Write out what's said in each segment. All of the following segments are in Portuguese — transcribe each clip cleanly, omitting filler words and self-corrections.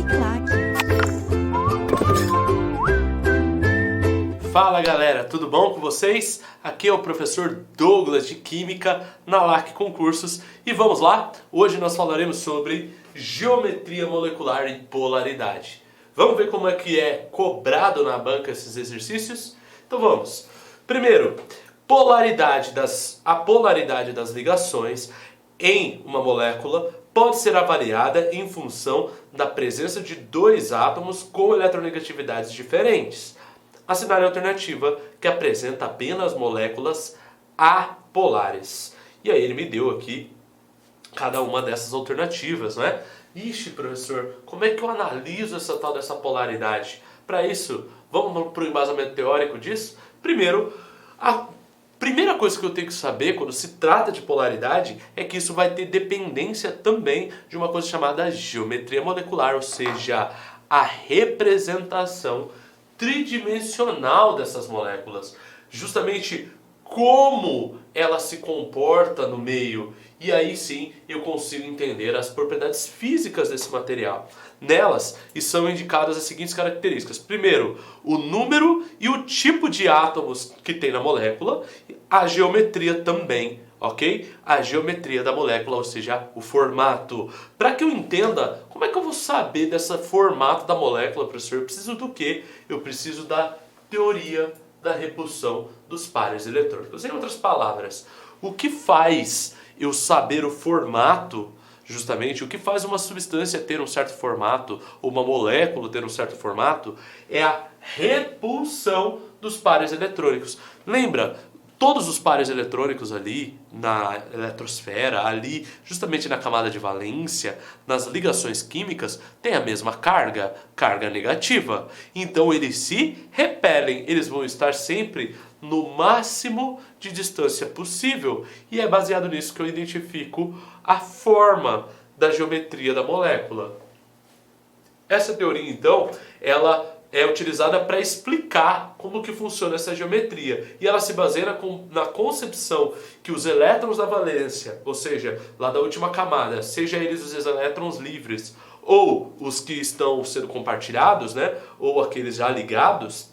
Uniclac. Fala galera, tudo bom com vocês? Aqui é o professor Douglas de Química na LAC Concursos e vamos lá? Hoje nós falaremos sobre geometria molecular e polaridade. Vamos ver como é que é cobrado na banca esses exercícios? Então vamos. Primeiro, a polaridade das ligações em uma molécula pode ser avaliada em função da presença de dois átomos com eletronegatividades diferentes. Assinale a alternativa que apresenta apenas moléculas apolares. E aí ele me deu aqui cada uma dessas alternativas, né? Ixi, professor, como é que eu analiso essa tal dessa polaridade? Para isso, vamos para o embasamento teórico disso? Primeiro, a primeira coisa que eu tenho que saber quando se trata de polaridade é que isso vai ter dependência também de uma coisa chamada geometria molecular, ou seja, a representação tridimensional dessas moléculas, justamente como ela se comporta no meio, e aí sim eu consigo entender as propriedades físicas desse material. Nelas são indicadas as seguintes características: primeiro, o número e o tipo de átomos que tem na molécula, a geometria também, ok? A geometria da molécula, ou seja, o formato. Para que eu entenda, como é que eu vou saber desse formato da molécula, professor? Eu preciso do quê? Eu preciso da teoria da repulsão dos pares eletrônicos. Em outras palavras, o que faz eu saber o formato, justamente, o que faz uma substância ter um certo formato, ou uma molécula ter um certo formato, é a repulsão dos pares eletrônicos. Lembra? Todos os pares eletrônicos ali na eletrosfera, ali justamente na camada de valência, nas ligações químicas, têm a mesma carga, carga negativa. Então eles se repelem, eles vão estar sempre no máximo de distância possível. E é baseado nisso que eu identifico a forma da geometria da molécula. Essa teoria, então, ela é utilizada para explicar como que funciona essa geometria. E ela se baseia na concepção que os elétrons da valência, ou seja, lá da última camada, seja eles os elétrons livres ou os que estão sendo compartilhados, né, ou aqueles já ligados,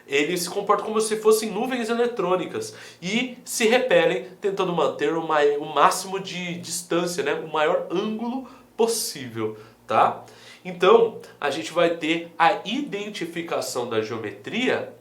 eles se comportam como se fossem nuvens eletrônicas e se repelem tentando manter o máximo de distância, né, o maior ângulo possível, tá? Então, a gente vai ter a identificação da geometria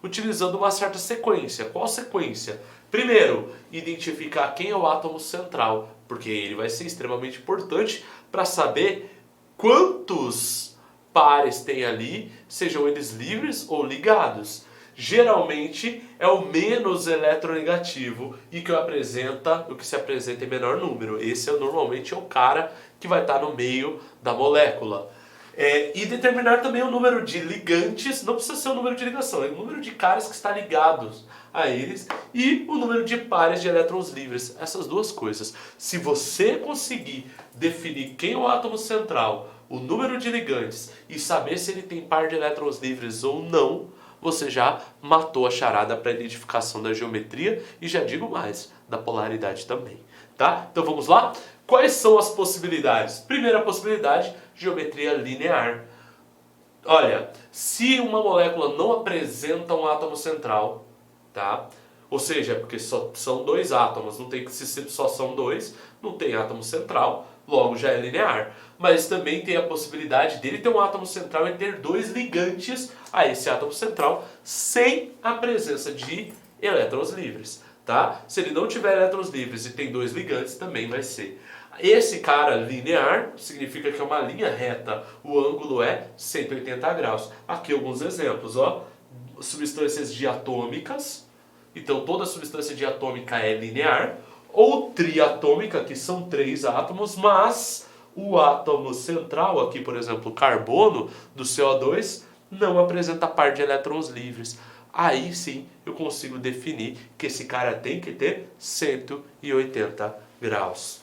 utilizando uma certa sequência. Qual sequência? Primeiro, identificar quem é o átomo central, porque ele vai ser extremamente importante para saber quantos pares tem ali, sejam eles livres ou ligados. Geralmente é o menos eletronegativo e o que se apresenta em menor número. Esse normalmente é o cara que vai estar no meio da molécula. E determinar também o número de ligantes, não precisa ser o número de ligação, é o número de caras que está ligados a eles e o número de pares de elétrons livres. Essas duas coisas. Se você conseguir definir quem é o átomo central, o número de ligantes e saber se ele tem par de elétrons livres ou não, você já matou a charada para a identificação da geometria e já digo mais, da polaridade também, tá? Então vamos lá? Quais são as possibilidades? Primeira possibilidade, geometria linear. Olha, se uma molécula não apresenta um átomo central, tá? Ou seja, porque só são dois átomos, não tem que se só são dois, não tem átomo central, logo já é linear. Mas também tem a possibilidade dele ter um átomo central e ter dois ligantes a esse átomo central sem a presença de elétrons livres, tá? Se ele não tiver elétrons livres e tem dois ligantes, também vai ser. Esse cara linear significa que é uma linha reta, o ângulo é 180 graus. Aqui alguns exemplos, ó. Substâncias diatômicas, então toda substância diatômica é linear, ou triatômica, que são três átomos, mas o átomo central, aqui por exemplo o carbono do CO2, não apresenta par de elétrons livres. Aí sim eu consigo definir que esse cara tem que ter 180 graus.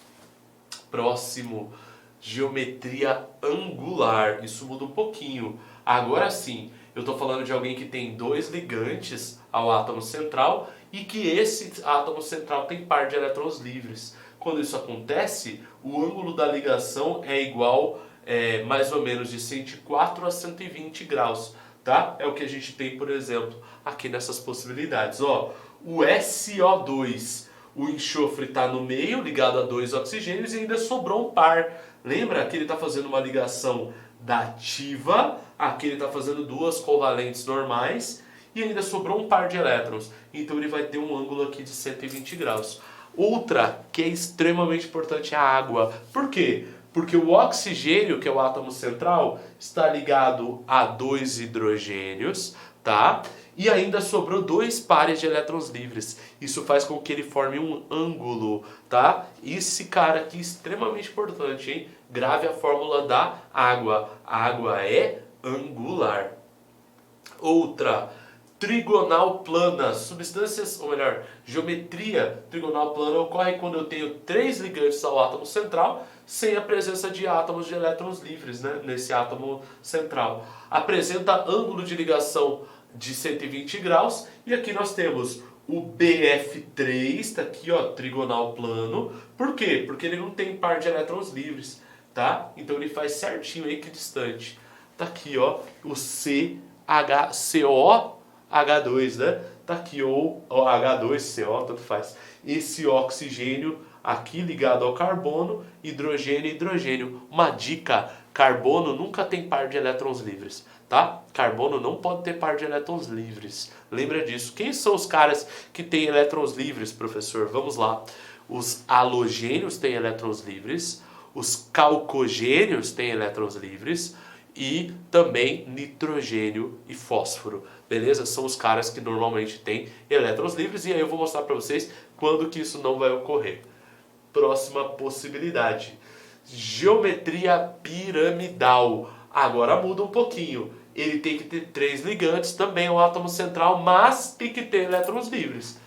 Próximo, geometria angular. Isso muda um pouquinho. Agora sim, eu estou falando de alguém que tem dois ligantes ao átomo central e que esse átomo central tem par de elétrons livres. Quando isso acontece, o ângulo da ligação é igual mais ou menos de 104 a 120 graus, tá? É o que a gente tem, por exemplo, aqui nessas possibilidades. Ó, o SO2, o enxofre está no meio, ligado a dois oxigênios, e ainda sobrou um par. Lembra que ele está fazendo uma ligação dativa, aqui ele está fazendo duas covalentes normais, e ainda sobrou um par de elétrons. Então ele vai ter um ângulo aqui de 120 graus. Outra que é extremamente importante é a água. Por quê? Porque o oxigênio, que é o átomo central, está ligado a dois hidrogênios, tá? E ainda sobrou dois pares de elétrons livres. Isso faz com que ele forme um ângulo, tá? Esse cara aqui é extremamente importante, hein? Grave a fórmula da água. A água é angular. Outra, trigonal plana. Substâncias, ou melhor, geometria trigonal plana ocorre quando eu tenho três ligantes ao átomo central sem a presença de átomos de elétrons livres, né, nesse átomo central. Apresenta ângulo de ligação de 120 graus e aqui nós temos o BF3, está aqui, ó, trigonal plano. Por quê? Porque ele não tem par de elétrons livres, tá? Então ele faz certinho equidistante. Tá aqui, ó, o COH2, né? Tá aqui, ou H2CO, tanto faz. Esse oxigênio aqui ligado ao carbono, hidrogênio e hidrogênio. Uma dica, carbono nunca tem par de elétrons livres, tá? Carbono não pode ter par de elétrons livres. Lembra disso. Quem são os caras que têm elétrons livres, professor? Vamos lá. Os halogênios têm elétrons livres, os calcogênios têm elétrons livres, e também nitrogênio e fósforo, beleza? São os caras que normalmente têm elétrons livres e aí eu vou mostrar para vocês quando que isso não vai ocorrer. Próxima possibilidade, geometria piramidal. Agora muda um pouquinho, ele tem que ter três ligantes, também o átomo central, mas tem que ter elétrons livres.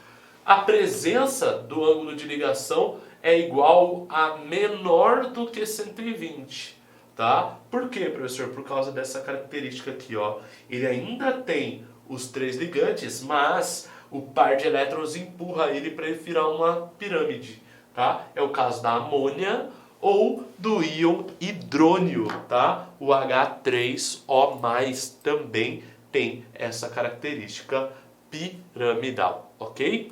A presença do ângulo de ligação é igual a menor do que 120. Tá? Por quê, professor? Por causa dessa característica aqui, ó. Ele ainda tem os três ligantes, mas o par de elétrons empurra ele para ele virar uma pirâmide, tá? É o caso da amônia ou do íon hidrônio, tá? O H3O+, também tem essa característica piramidal, ok?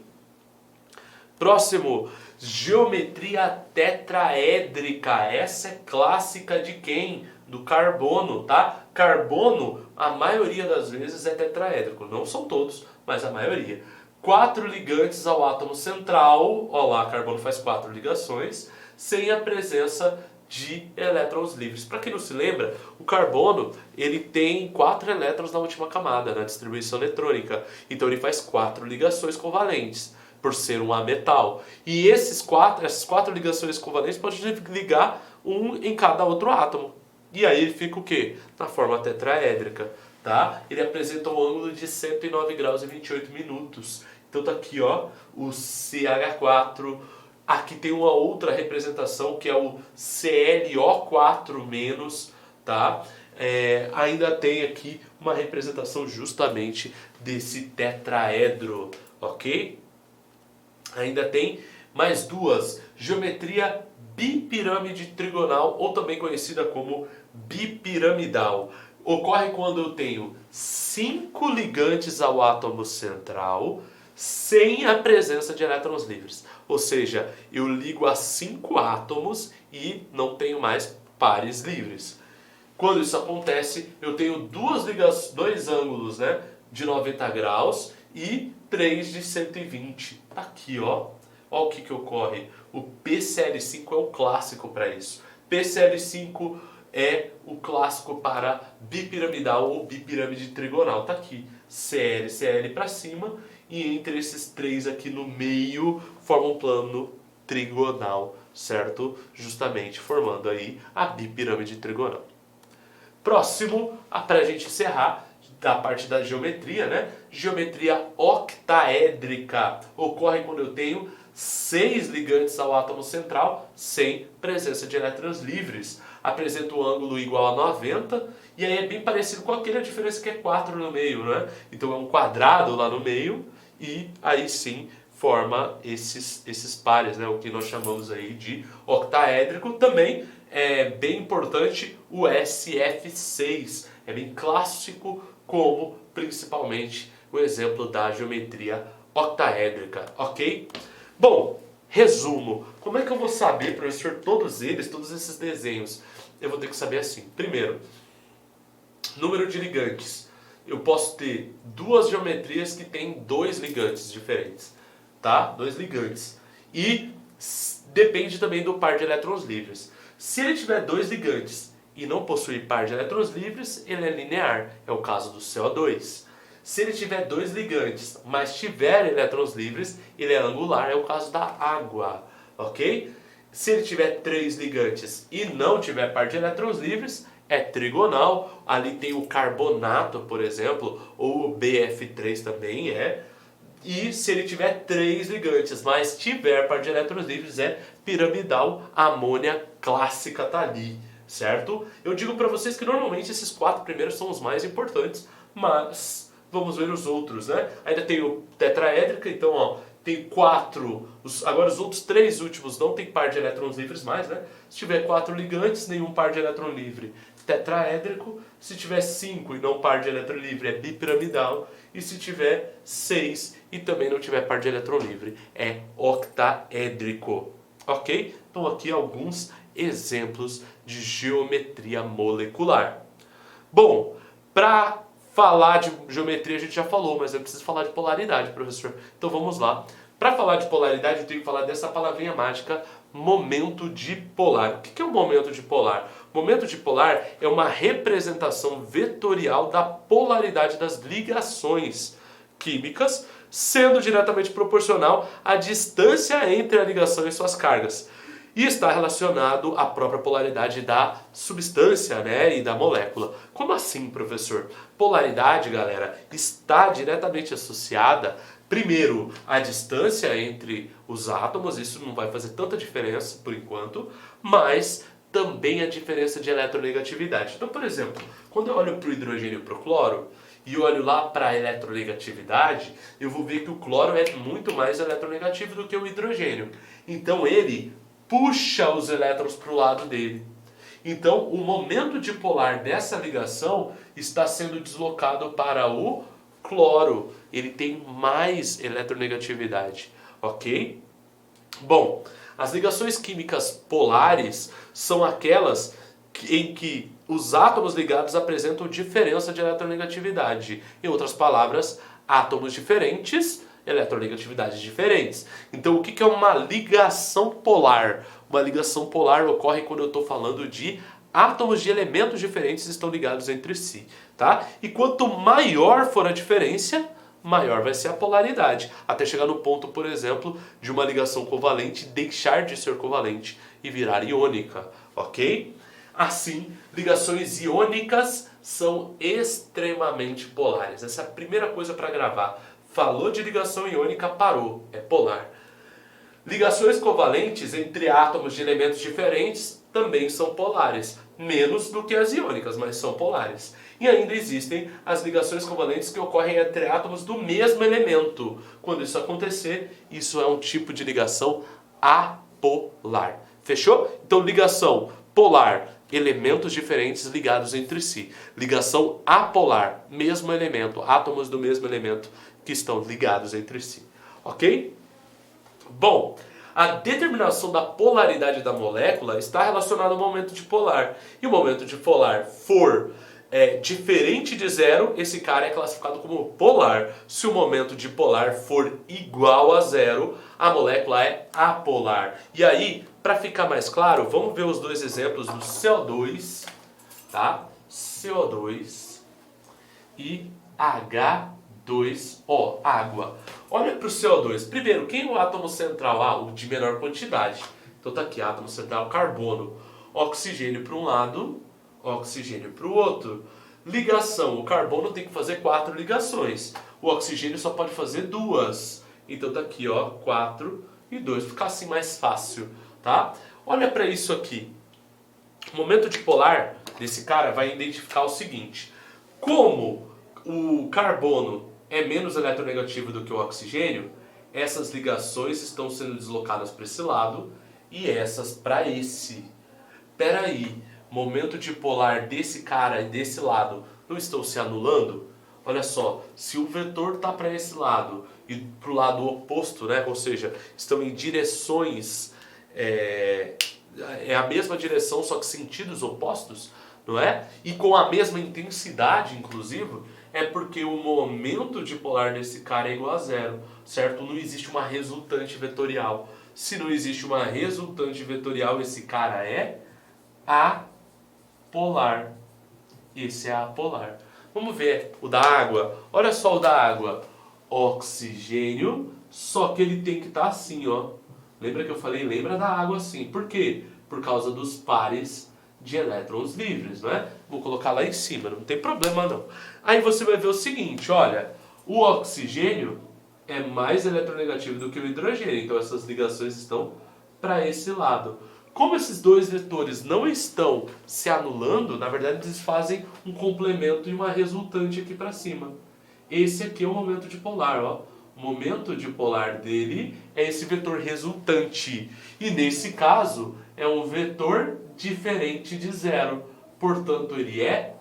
Próximo, geometria tetraédrica. Essa é clássica de quem? Do carbono, tá? Carbono, a maioria das vezes é tetraédrico. Não são todos, mas a maioria. 4 ligantes ao átomo central. Ó lá, carbono faz 4 ligações, sem a presença de elétrons livres. Para quem não se lembra, o carbono ele tem 4 elétrons na última camada, na distribuição eletrônica. Então ele faz 4 ligações covalentes, por ser um ametal. E essas quatro ligações covalentes podem ligar um em cada outro átomo. E aí ele fica o quê? Na forma tetraédrica, tá? Ele apresenta um ângulo de 109 graus e 28 minutos. Então tá aqui, ó, o CH4. Aqui tem uma outra representação que é o ClO4-, tá? Ainda tem aqui uma representação justamente desse tetraedro, ok? Ainda tem mais duas, geometria bipirâmide trigonal, ou também conhecida como bipiramidal. Ocorre quando eu tenho 5 ligantes ao átomo central, sem a presença de elétrons livres. Ou seja, eu ligo a 5 átomos e não tenho mais pares livres. Quando isso acontece, eu tenho dois ângulos, né, de 90 graus e 3 de 120. Tá aqui, ó. Ó o que ocorre. O PCl5 é o clássico para isso. PCl5 é o clássico para bipiramidal ou bipirâmide trigonal. Tá aqui. Cl, Cl para cima. E entre esses três aqui no meio forma um plano trigonal, certo? Justamente formando aí a bipirâmide trigonal. Próximo, para a gente encerrar, da parte da geometria, né? Geometria octaédrica. Ocorre quando eu tenho 6 ligantes ao átomo central sem presença de elétrons livres. Apresenta um ângulo igual a 90 e aí é bem parecido com aquele, a diferença que é 4 no meio, né? Então é um quadrado lá no meio e aí sim forma esses pares, né? O que nós chamamos aí de octaédrico. Também é bem importante o SF6. É bem clássico, como principalmente o exemplo da geometria octaédrica, ok? Bom, resumo. Como é que eu vou saber, professor, todos esses desenhos? Eu vou ter que saber assim. Primeiro, número de ligantes. Eu posso ter duas geometrias que têm dois ligantes diferentes, tá? Dois ligantes. E depende também do par de elétrons livres. Se ele tiver dois ligantes e não possuir par de elétrons livres, ele é linear. É o caso do CO2. Se ele tiver dois ligantes, mas tiver elétrons livres, ele é angular. É o caso da água, ok? Se ele tiver três ligantes e não tiver par de elétrons livres, é trigonal. Ali tem o carbonato, por exemplo, ou o BF3 também é. E se ele tiver três ligantes, mas tiver par de elétrons livres, é piramidal. A amônia clássica tá ali, certo? Eu digo para vocês que normalmente esses quatro primeiros são os mais importantes, mas vamos ver os outros, né? Ainda tem o tetraédrica, então ó, tem quatro, agora os outros três últimos não tem par de elétrons livres mais, né? Se tiver quatro ligantes, nenhum par de elétron livre, tetraédrico. Se tiver 5 e não par de elétron livre, é bipiramidal. E se tiver 6 e também não tiver par de elétron livre, é octaédrico. Ok? Então aqui alguns exemplos de geometria molecular. Bom, para falar de geometria a gente já falou, mas eu preciso falar de polaridade, professor. Então vamos lá. Para falar de polaridade eu tenho que falar dessa palavrinha mágica, momento dipolar. O que é o momento dipolar? Momento dipolar é uma representação vetorial da polaridade das ligações químicas, sendo diretamente proporcional à distância entre a ligação e suas cargas. E está relacionado à própria polaridade da substância, né, e da molécula. Como assim, professor? Polaridade, galera, está diretamente associada, primeiro, à distância entre os átomos, isso não vai fazer tanta diferença por enquanto, mas também a diferença de eletronegatividade. Então, por exemplo, quando eu olho para o hidrogênio e para o cloro, e olho lá para a eletronegatividade, eu vou ver que o cloro é muito mais eletronegativo do que o hidrogênio. Então ele puxa os elétrons para o lado dele. Então o momento dipolar dessa ligação está sendo deslocado para o cloro. Ele tem mais eletronegatividade, ok? Bom, as ligações químicas polares são aquelas em que os átomos ligados apresentam diferença de eletronegatividade. Em outras palavras, átomos diferentes, eletronegatividades diferentes. Então, o que é uma ligação polar? Uma ligação polar ocorre quando eu estou falando de átomos de elementos diferentes estão ligados entre si, tá? E quanto maior for a diferença, maior vai ser a polaridade, até chegar no ponto, por exemplo, de uma ligação covalente deixar de ser covalente e virar iônica, ok? Assim, ligações iônicas são extremamente polares. Essa é a primeira coisa para gravar. Falou de ligação iônica, parou, é polar. Ligações covalentes entre átomos de elementos diferentes também são polares, menos do que as iônicas, mas são polares. E ainda existem as ligações covalentes que ocorrem entre átomos do mesmo elemento. Quando isso acontecer, isso é um tipo de ligação apolar. Fechou? Então, ligação polar, elementos diferentes ligados entre si. Ligação apolar, mesmo elemento, átomos do mesmo elemento que estão ligados entre si. Ok? Bom, a determinação da polaridade da molécula está relacionada ao momento dipolar. E o momento dipolar for diferente de zero, esse cara é classificado como polar. Se o momento dipolar for igual a zero, a molécula é apolar. E aí, para ficar mais claro, vamos ver os dois exemplos do CO2, tá? CO2 e H2O, água. Olha para o CO2. Primeiro, quem é o átomo central? Ah, o de menor quantidade. Então tá aqui, átomo central, carbono. Oxigênio para um lado, oxigênio para o outro. Ligação, o carbono tem que fazer 4 ligações. O oxigênio só pode fazer 2. Então tá aqui, ó, 4 e 2. Fica assim mais fácil, tá? Olha para isso aqui. O momento dipolar desse cara vai identificar o seguinte. Como o carbono é menos eletronegativo do que o oxigênio, essas ligações estão sendo deslocadas para esse lado e essas para esse. peraí, momento dipolar desse cara e desse lado não estão se anulando? Olha só, se o vetor está para esse lado e para o lado oposto, né? Ou seja, estão em direções, é a mesma direção, só que sentidos opostos, não é? E com a mesma intensidade, inclusive, é porque o momento dipolar desse cara é igual a zero, certo? Não existe uma resultante vetorial. Se não existe uma resultante vetorial, esse cara é apolar. Esse é apolar. Vamos ver o da água. Olha só o da água. Oxigênio, só que ele tem que estar assim, ó. Lembra que eu falei? Lembra da água assim. Por quê? Por causa dos pares de elétrons livres, não é? Vou colocar lá em cima, não tem problema não. Aí você vai ver o seguinte, olha. O oxigênio é mais eletronegativo do que o hidrogênio. Então essas ligações estão para esse lado. Como esses dois vetores não estão se anulando, na verdade eles fazem um complemento e uma resultante aqui para cima. Esse aqui é o momento dipolar, ó. O momento dipolar dele é esse vetor resultante. E nesse caso é um vetor diferente de zero. Portanto, ele é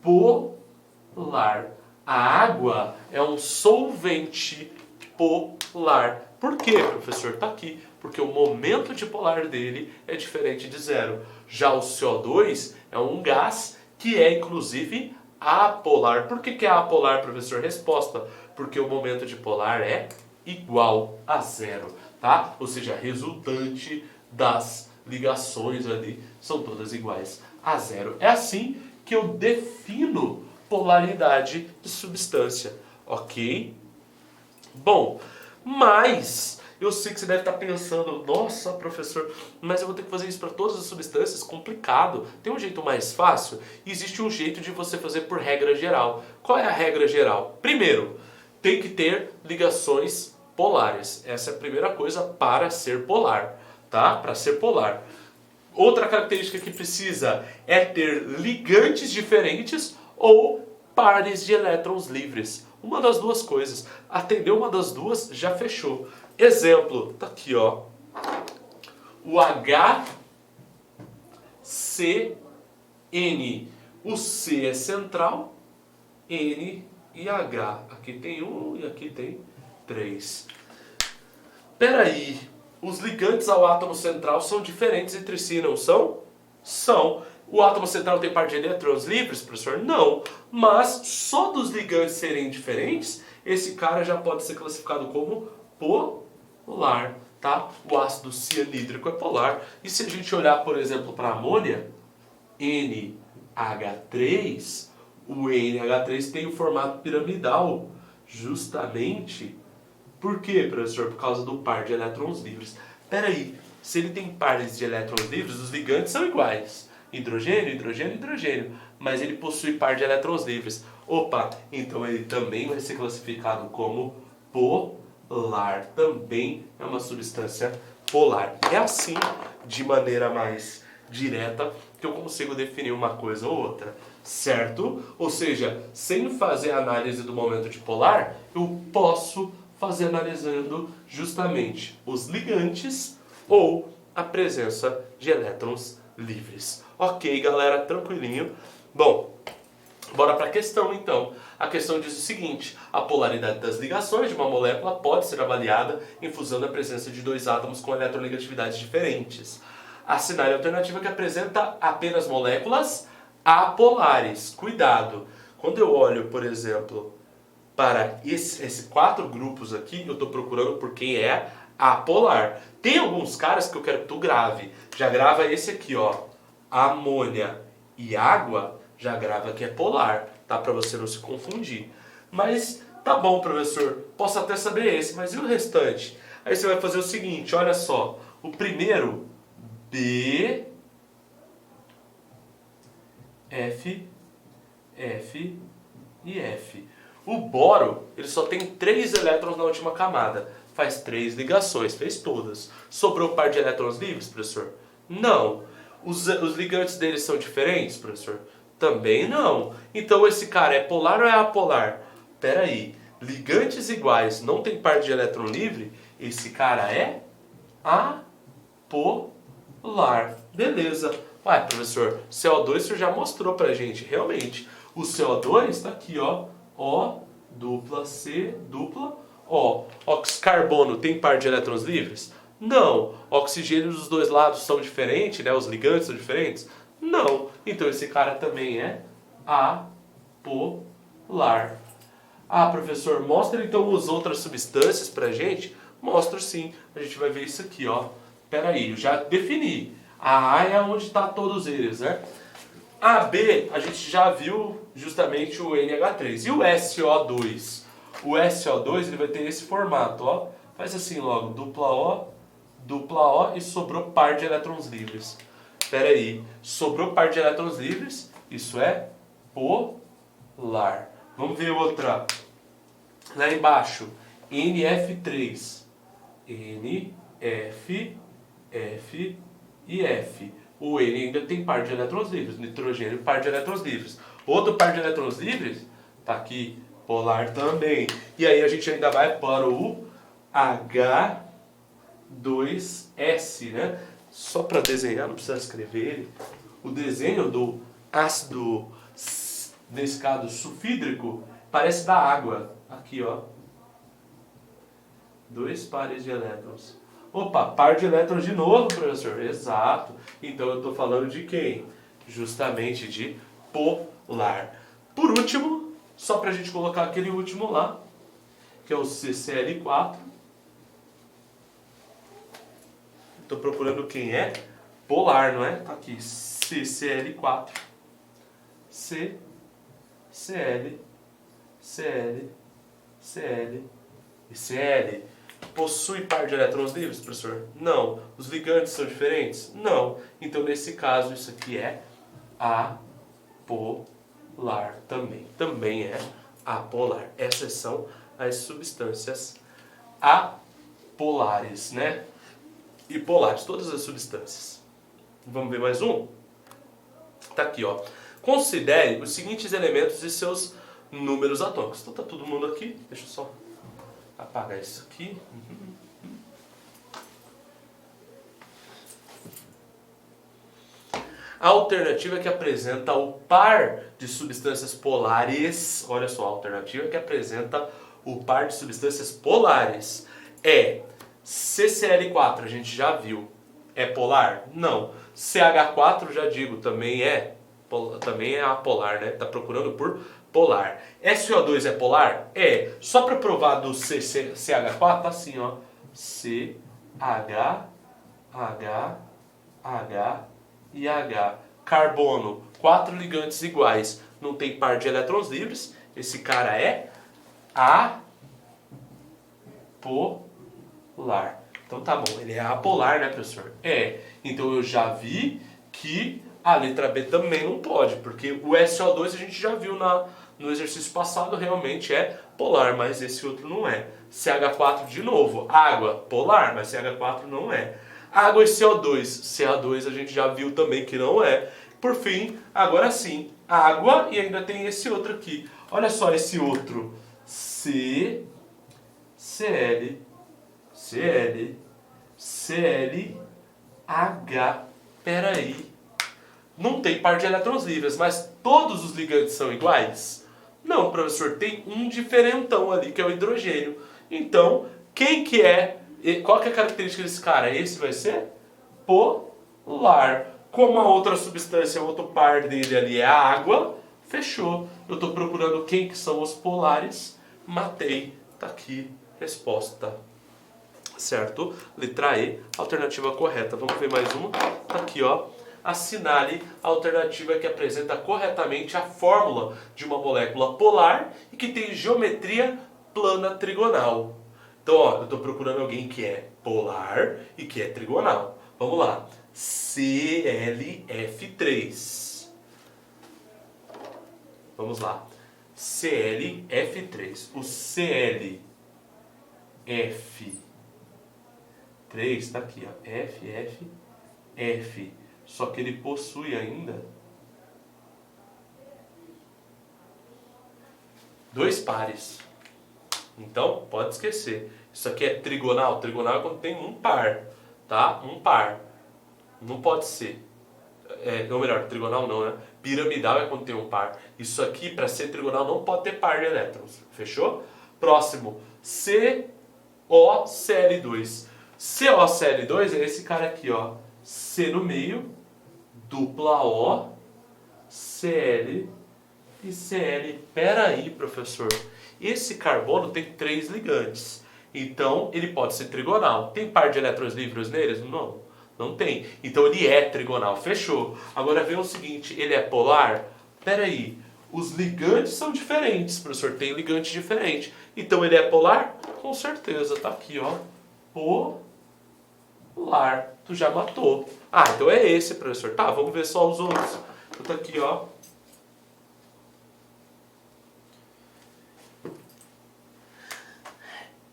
polar. A água é um solvente polar. Por quê, professor? Está aqui. Porque o momento dipolar dele é diferente de zero. Já o CO2 é um gás que é, inclusive, apolar. Por que é apolar, professor? Resposta. Porque o momento dipolar é igual a zero. Tá? Ou seja, a resultante das ligações ali são todas iguais a zero. É assim que eu defino polaridade de substância. Ok? Bom, mas eu sei que você deve estar pensando, nossa, professor, mas eu vou ter que fazer isso para todas as substâncias? Complicado. Tem um jeito mais fácil? Existe um jeito de você fazer por regra geral. Qual é a regra geral? Primeiro, tem que ter ligações polares. Essa é a primeira coisa para ser polar, tá? Para ser polar. Outra característica que precisa é ter ligantes diferentes ou pares de elétrons livres. Uma das duas coisas. Atender uma das duas, já fechou. Exemplo, tá aqui, ó. O HCN. O C é central, N e H. Aqui tem um e aqui tem 3. Peraí, os ligantes ao átomo central são diferentes entre si, não são? São. O átomo central tem par de elétrons livres, professor? Não. Mas só dos ligantes serem diferentes, esse cara já pode ser classificado como polar, tá? O ácido cianídrico é polar. E se a gente olhar, por exemplo, para a amônia, NH3, o NH3 tem o formato piramidal, justamente. Por quê, professor? Por causa do par de elétrons livres. Peraí, se ele tem pares de elétrons livres, os ligantes são iguais. Hidrogênio, hidrogênio, hidrogênio. Mas ele possui par de elétrons livres. Opa, então ele também vai ser classificado como polar. Também é uma substância polar. É assim, de maneira mais direta, que eu consigo definir uma coisa ou outra. Certo? Ou seja, sem fazer a análise do momento dipolar, eu posso fazer analisando justamente os ligantes ou a presença de elétrons livres. Ok, galera, tranquilinho. Bom, bora para a questão então. A questão diz o seguinte: a polaridade das ligações de uma molécula pode ser avaliada em função da presença de dois átomos com eletronegatividades diferentes. Assinale a alternativa que apresenta apenas moléculas apolares. Cuidado, quando eu olho, por exemplo, para esses 4 grupos aqui, eu estou procurando por quem é apolar. Tem alguns caras que eu quero que tu grave. Já grava esse aqui, ó. Amônia e água, já grava que é polar, tá? Para você não se confundir. Mas tá bom, professor, posso até saber esse, mas e o restante? Aí você vai fazer o seguinte, olha só. O primeiro, B, F, F e F. O boro, ele só tem 3 elétrons na última camada. Faz 3 ligações, fez todas. Sobrou par de elétrons livres, professor? Não. Os ligantes deles são diferentes, professor? Também não. Então esse cara é polar ou é apolar? Pera aí. Ligantes iguais, não tem par de elétron livre? Esse cara é apolar. Beleza. Ué, professor, CO2 você já mostrou pra gente, realmente. O CO2 está aqui, ó. O dupla C dupla O. Carbono tem par de elétrons livres? Não. Oxigênio dos dois lados são diferentes, né? Os ligantes são diferentes? Não. Então esse cara também é apolar. Ah, professor, mostra então as outras substâncias pra gente? Mostro sim. A gente vai ver isso aqui, ó. Pera aí, eu já defini. A A é onde está todos eles, né? A B, a gente já viu justamente o NH3. E o SO2? O SO2 ele vai ter esse formato, ó. Faz assim logo, dupla O e sobrou par de elétrons livres. Pera aí, sobrou par de elétrons livres, isso é polar. Vamos ver outra. Lá embaixo, NF3. N, F, F e F. O N ainda tem par de elétrons livres. Nitrogênio, par de elétrons livres. Outro par de elétrons livres, tá aqui, polar também. E aí a gente ainda vai para o H2S, né? Só para desenhar, não precisa escrever ele. O desenho do ácido, nesse caso sulfídrico, parece da água. Aqui, ó. 2 pares de elétrons. Opa, par de elétrons de novo, professor. Exato. Então eu estou falando de quem? Justamente de polar. Por último, só para a gente colocar aquele último lá, que é o CCl4. Estou procurando quem é polar, não é? Tá aqui, CCl4. C, Cl, Cl, Cl e Cl. Possui par de elétrons livres, professor? Não. Os ligantes são diferentes? Não. Então, nesse caso, isso aqui é apolar também. Também é apolar. Essas são as substâncias apolares, né? E polares, todas as substâncias. Vamos ver mais um? Tá aqui, ó. Considere os seguintes elementos e seus números atômicos. Então, tá todo mundo aqui. Deixa eu só apagar isso aqui. A alternativa que apresenta o par de substâncias polares, olha só, a alternativa que apresenta o par de substâncias polares é CCl4, a gente já viu. É polar? Não. CH4, já digo, também é apolar, né? Tá procurando por polar. SO2 é polar? É. Só para provar do CH4, tá assim, ó. CH, H e H. Carbono, 4 ligantes iguais, não tem par de elétrons livres. Esse cara é apolar. Então tá bom, ele é apolar, né, professor? É. Então eu já vi que a letra B também não pode, porque o SO2 a gente já viu no exercício passado, realmente é polar, mas esse outro não é. CH4 de novo, água, polar, mas CH4 não é. Água e CO2, CH2 a gente já viu também que não é. Por fim, agora sim, água e ainda tem esse outro aqui. Olha só esse outro, C, Cl, Cl, Cl, H. Peraí. Não tem par de elétrons livres, mas todos os ligantes são iguais? Não, professor, tem um diferentão ali, que é o hidrogênio. Então, quem que é? Qual que é a característica desse cara? Esse vai ser polar. Como a outra substância, o outro par dele ali é a água, fechou. Eu estou procurando quem que são os polares, matei. Tá aqui, resposta. Certo? Letra E, alternativa correta. Vamos ver mais uma. Tá aqui, ó. Assinale a alternativa que apresenta corretamente a fórmula de uma molécula polar e que tem geometria plana trigonal. Então, ó, eu estou procurando alguém que é polar e que é trigonal. Vamos lá. ClF3. Vamos lá. ClF3. O ClF3 está aqui, ó. F. Só que ele possui ainda 2 pares. Então, pode esquecer. Isso aqui é trigonal. Trigonal é quando tem um par, tá? Um par. Não pode ser. ou melhor, trigonal não, né? Piramidal é quando tem um par. Isso aqui, para ser trigonal, não pode ter par de elétrons. Fechou? Próximo, COCl2. COCl2 é esse cara aqui, ó. C no meio, dupla O, Cl e Cl. Peraí, professor. Esse carbono tem 3 ligantes. Então, ele pode ser trigonal. Tem par de elétrons livres neles? Não. Não tem. Então ele é trigonal. Fechou. Agora vem o seguinte, ele é polar? Peraí, os ligantes são diferentes, professor. Tem ligante diferente. Então ele é polar? Com certeza. Tá aqui, ó. Polar. Tu já matou. Ah, então é esse, professor. Tá, vamos ver só os outros. Então tá aqui, ó.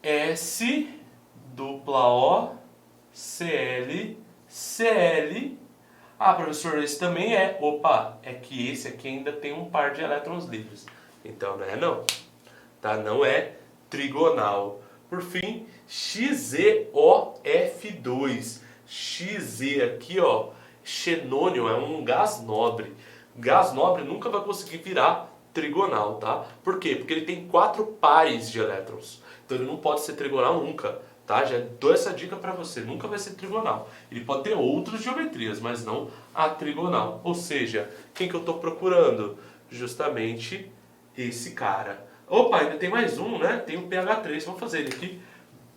S, dupla O, Cl, Cl. Ah, professor, esse também é. Opa, é que esse aqui ainda tem um par de elétrons livres. Então não é não. Tá? Não é trigonal. Por fim, XeOF2. Xe aqui, ó, xenônio é um gás nobre. Gás nobre nunca vai conseguir virar trigonal, tá? Por quê? Porque ele tem 4 pares de elétrons. Então ele não pode ser trigonal nunca. Tá? Já dou essa dica para você, nunca vai ser trigonal. Ele pode ter outras geometrias, mas não a trigonal. Ou seja, quem que eu estou procurando? Justamente esse cara. Opa, ainda tem mais um, né? Tem o pH3, vamos fazer ele aqui.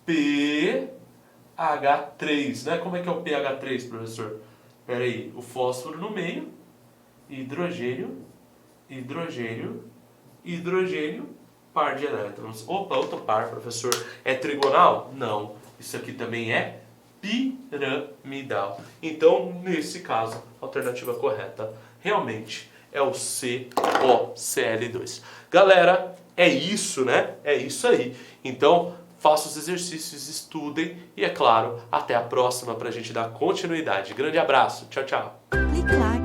pH3, né? Como é que é o pH3, professor? Espera aí, o fósforo no meio, hidrogênio, hidrogênio, hidrogênio, par de elétrons. Opa, outro par, professor. É trigonal? Não. Isso aqui também é piramidal. Então, nesse caso, a alternativa correta realmente é o COCl2. Galera, é isso, né? É isso aí. Então, faça os exercícios, estudem e, é claro, até a próxima para a gente dar continuidade. Grande abraço. Tchau, tchau. Clique lá